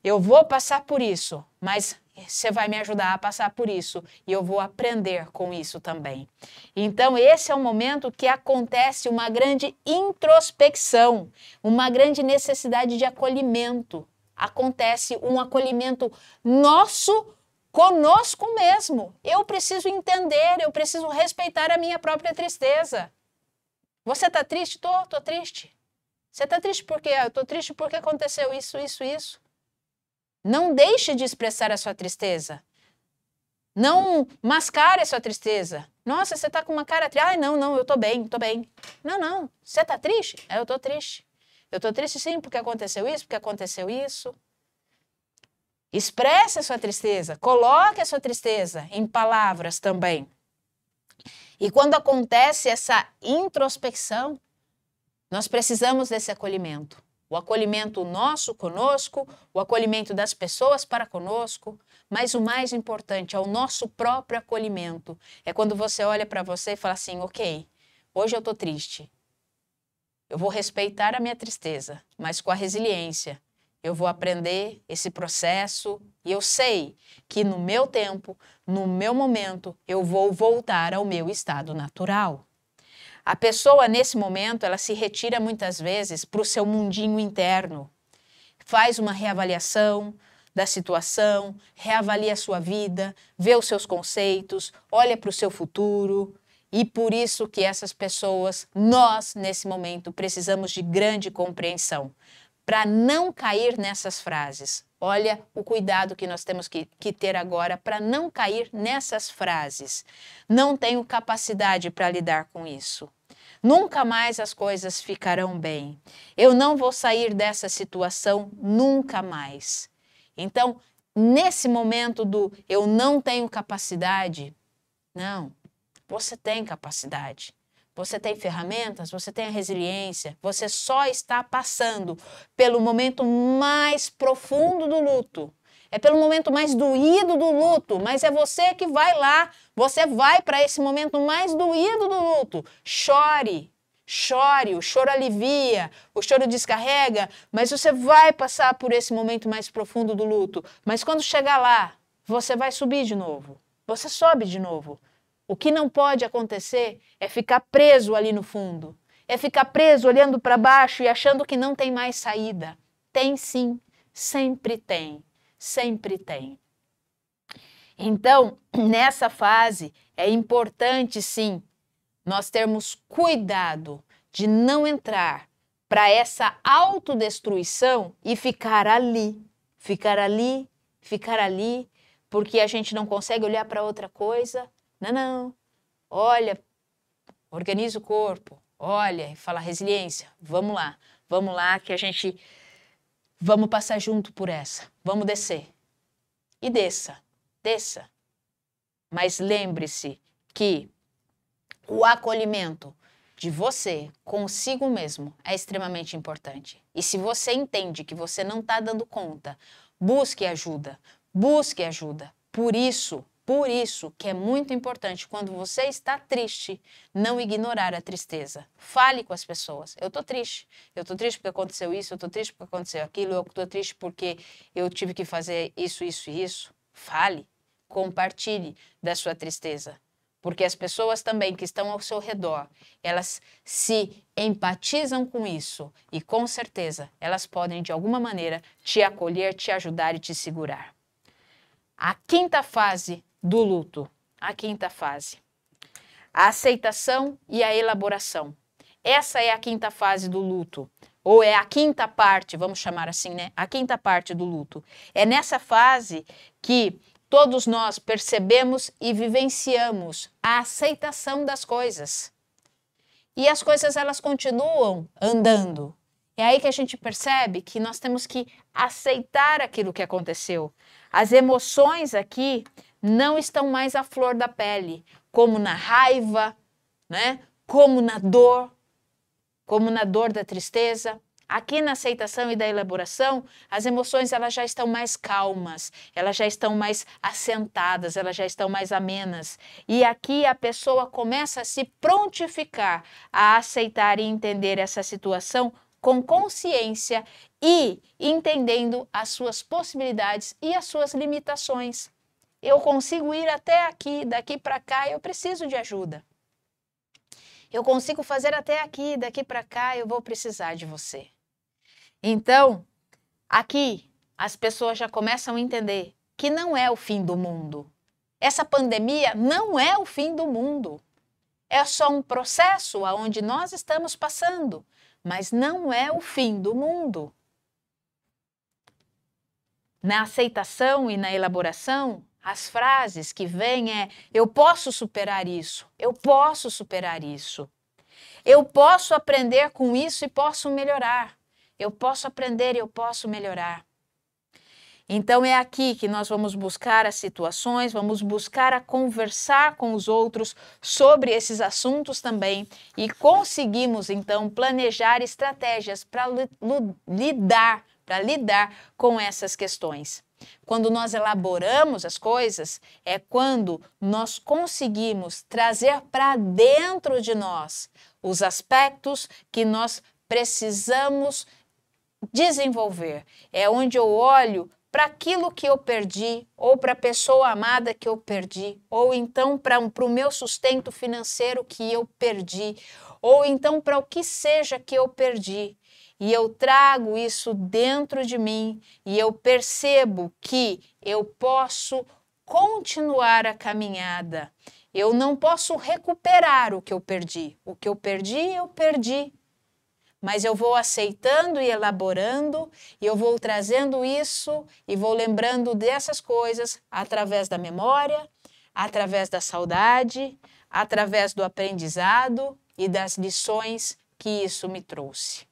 eu vou passar por isso, mas você vai me ajudar a passar por isso e eu vou aprender com isso também. Então, esse é um momento que acontece uma grande introspecção, uma grande necessidade de acolhimento. Acontece um acolhimento nosso conosco mesmo. Eu preciso entender, eu preciso respeitar a minha própria tristeza. Você está triste? Tô triste. Você está triste por quê? Eu estou triste porque aconteceu isso, isso, isso. Não deixe de expressar a sua tristeza. Não mascare a sua tristeza. Nossa, você está com uma cara triste. Ai, não, eu estou bem, estou bem. Não. Você está triste? Eu estou triste. Eu estou triste sim porque aconteceu isso, porque aconteceu isso. Expresse a sua tristeza. Coloque a sua tristeza em palavras também. E quando acontece essa introspecção, nós precisamos desse acolhimento. O acolhimento nosso conosco, o acolhimento das pessoas para conosco, mas o mais importante é o nosso próprio acolhimento. É quando você olha para você e fala assim, ok, hoje eu estou triste. Eu vou respeitar a minha tristeza, mas com a resiliência. Eu vou aprender esse processo e eu sei que no meu tempo, no meu momento, eu vou voltar ao meu estado natural. A pessoa, nesse momento, ela se retira muitas vezes para o seu mundinho interno. Faz uma reavaliação da situação, reavalia a sua vida, vê os seus conceitos, olha para o seu futuro. E por isso que essas pessoas, nós, nesse momento, precisamos de grande compreensão. Para não cair nessas frases. Olha o cuidado que nós temos que ter agora para não cair nessas frases. Não tenho capacidade para lidar com isso. Nunca mais as coisas ficarão bem. Eu não vou sair dessa situação nunca mais. Então, nesse momento do eu não tenho capacidade, não, você tem capacidade. Você tem ferramentas, você tem a resiliência, você só está passando pelo momento mais profundo do luto. É pelo momento mais doído do luto, mas é você que vai lá, você vai para esse momento mais doído do luto. Chore, chore, o choro alivia, o choro descarrega, mas você vai passar por esse momento mais profundo do luto. Mas quando chegar lá, você vai subir de novo, você sobe de novo. O que não pode acontecer é ficar preso ali no fundo, é ficar preso olhando para baixo e achando que não tem mais saída. Tem sim, sempre tem. Sempre tem. Então, nessa fase, é importante, sim, nós termos cuidado de não entrar para essa autodestruição e ficar ali, porque a gente não consegue olhar para outra coisa. Não. Olha, organiza o corpo, olha e fala resiliência. Vamos lá que a gente... Vamos passar junto por essa. Vamos descer. E desça. Mas lembre-se que o acolhimento de você consigo mesmo é extremamente importante. E se você entende que você não está dando conta, busque ajuda. Por isso que é muito importante, quando você está triste, não ignorar a tristeza. Fale com as pessoas. Eu estou triste porque aconteceu isso, eu estou triste porque aconteceu aquilo, eu estou triste porque eu tive que fazer isso. Fale, compartilhe da sua tristeza. Porque as pessoas também que estão ao seu redor, elas se empatizam com isso e com certeza elas podem de alguma maneira te acolher, te ajudar e te segurar. A quinta fase do luto, a aceitação e a elaboração. Essa é a quinta fase do luto, ou é a quinta parte, vamos chamar assim, né? A quinta parte do luto. É nessa fase que todos nós percebemos e vivenciamos a aceitação das coisas. E as coisas, elas continuam andando. É aí que a gente percebe que nós temos que aceitar aquilo que aconteceu. As emoções aqui não estão mais à flor da pele, como na raiva, né? Como na dor da tristeza. Aqui na aceitação e da elaboração, as emoções elas já estão mais calmas, elas já estão mais assentadas, elas já estão mais amenas. E aqui a pessoa começa a se prontificar a aceitar e entender essa situação com consciência e entendendo as suas possibilidades e as suas limitações. Eu consigo ir até aqui, daqui para cá, eu preciso de ajuda. Eu consigo fazer até aqui, daqui para cá, eu vou precisar de você. Então, aqui as pessoas já começam a entender que não é o fim do mundo. Essa pandemia não é o fim do mundo. É só um processo aonde nós estamos passando, mas não é o fim do mundo. Na aceitação e na elaboração, as frases que vêm é: eu posso superar isso, eu posso superar isso. Eu posso aprender com isso e posso melhorar. Eu posso aprender e eu posso melhorar. Então é aqui que nós vamos buscar as situações, vamos buscar a conversar com os outros sobre esses assuntos também e conseguimos então planejar estratégias para lidar com essas questões. Quando nós elaboramos as coisas, é quando nós conseguimos trazer para dentro de nós os aspectos que nós precisamos desenvolver. É onde eu olho para aquilo que eu perdi, ou para a pessoa amada que eu perdi, ou então para o meu sustento financeiro que eu perdi, ou então para o que seja que eu perdi. E eu trago isso dentro de mim e eu percebo que eu posso continuar a caminhada. Eu não posso recuperar o que eu perdi. O que eu perdi, eu perdi. Mas eu vou aceitando e elaborando, e eu vou trazendo isso e vou lembrando dessas coisas através da memória, através da saudade, através do aprendizado e das lições que isso me trouxe.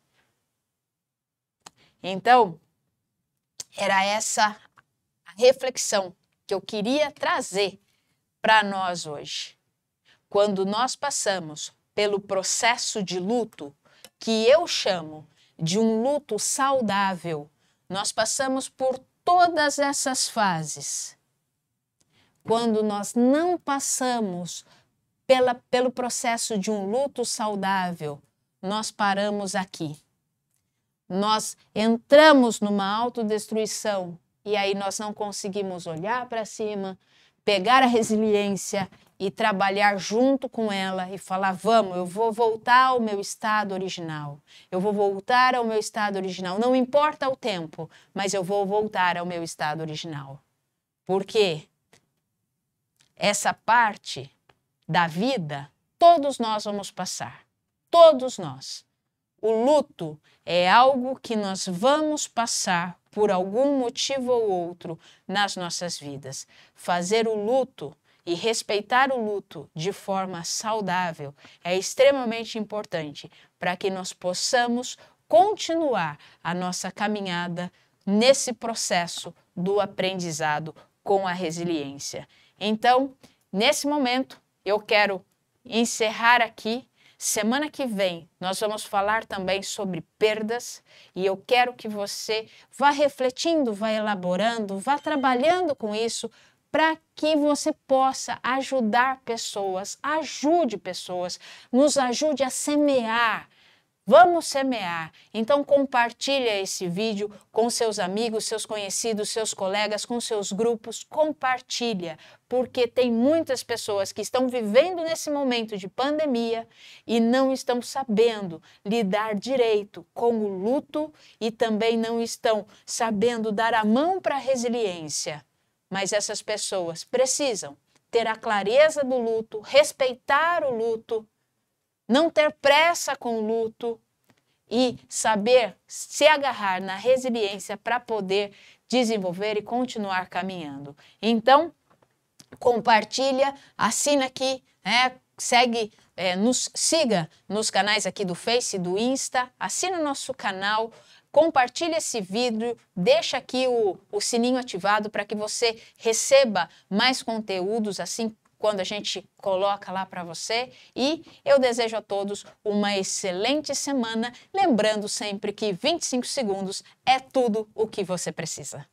Então, era essa a reflexão que eu queria trazer para nós hoje. Quando nós passamos pelo processo de luto, que eu chamo de um luto saudável, nós passamos por todas essas fases. Quando nós não passamos pelo processo de um luto saudável, nós paramos aqui. Nós entramos numa autodestruição e aí nós não conseguimos olhar para cima, pegar a resiliência e trabalhar junto com ela e falar: vamos, eu vou voltar ao meu estado original. Eu vou voltar ao meu estado original. Não importa o tempo, mas eu vou voltar ao meu estado original. Porque essa parte da vida, todos nós vamos passar. Todos nós. O luto é algo que nós vamos passar por algum motivo ou outro nas nossas vidas. Fazer o luto e respeitar o luto de forma saudável é extremamente importante para que nós possamos continuar a nossa caminhada nesse processo do aprendizado com a resiliência. Então, nesse momento, eu quero encerrar aqui. Semana que vem, nós vamos falar também sobre perdas e eu quero que você vá refletindo, vá elaborando, vá trabalhando com isso para que você possa ajudar pessoas, ajude pessoas, nos ajude a semear. Vamos semear. Então compartilha esse vídeo com seus amigos, seus conhecidos, seus colegas, com seus grupos. Compartilha, porque tem muitas pessoas que estão vivendo nesse momento de pandemia e não estão sabendo lidar direito com o luto e também não estão sabendo dar a mão para a resiliência. Mas essas pessoas precisam ter a clareza do luto, respeitar o luto, não ter pressa com o luto e saber se agarrar na resiliência para poder desenvolver e continuar caminhando. Então, compartilha, assina aqui, nos siga nos canais aqui do Face, do Insta, assina o nosso canal, compartilha esse vídeo, deixa aqui o sininho ativado para que você receba mais conteúdos assim quando a gente coloca lá para você. E eu desejo a todos uma excelente semana, lembrando sempre que 25 segundos é tudo o que você precisa.